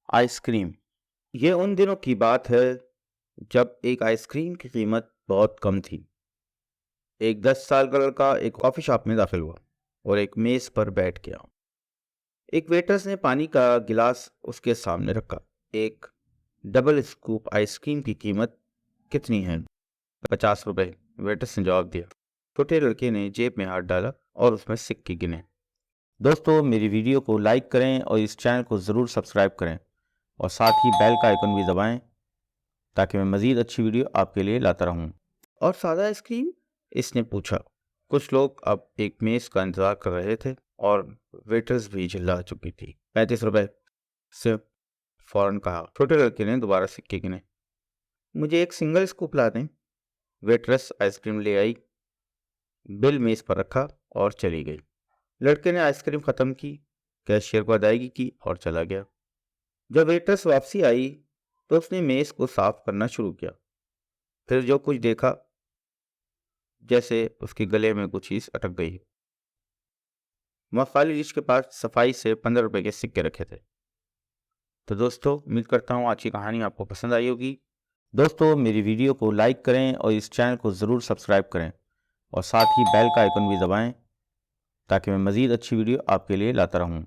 Ice cream. ये उन दिनों की बात है जब एक आइसक्रीम की कीमत बहुत कम थी। एक 10 साल का लड़का एक कॉफ़ी शॉप में दाखिल हुआ और एक मेज़ पर बैठ गया। एक वेटर्स ने पानी का गिलास उसके सामने रखा। एक डबल स्कूप आइसक्रीम की कीमत कितनी है? 50 रुपए, वेटर्स ने जवाब दिया। छोटे लड़के ने जेब में हाथ डाला और उसमें सिक्के गिने। दोस्तों, मेरी वीडियो को लाइक करें और इस चैनल को ज़रूर सब्सक्राइब करें और साथ ही बेल का आइकन भी दबाएं ताकि मैं मज़ीद अच्छी वीडियो आपके लिए लाता रहूं। और सादा आइसक्रीम? इसने पूछा। कुछ लोग अब एक मेज़ का इंतज़ार कर रहे थे और वेटर्स भी चिल्ला चुकी थी। 35 रुपए से फ़ौरन कहा। छोटे लड़के ने दोबारा सिक्के गिने। मुझे एक सिंगल स्कूप ला दें। वेटरेस आइसक्रीम ले आई, बिल मेज़ पर रखा और चली गई। लड़के ने आइसक्रीम ख़त्म की, कैशियर को अदायगी की और चला गया। जब वेटर्स वापसी आई तो उसने मेज़ को साफ करना शुरू किया। फिर जो कुछ देखा, जैसे उसके गले में कुछ चीज़ अटक गई। वहाँ खाली डिश के पास सफाई से 15 रुपए के सिक्के रखे थे। तो दोस्तों, उम्मीद करता हूँ आज की कहानी आपको पसंद आई होगी। दोस्तों, मेरी वीडियो को लाइक करें और इस चैनल को ज़रूर सब्सक्राइब करें और साथ ही बेल का आइकन भी दबाएं ताकि मैं मज़ीद अच्छी वीडियो आपके लिए लाता रहूं।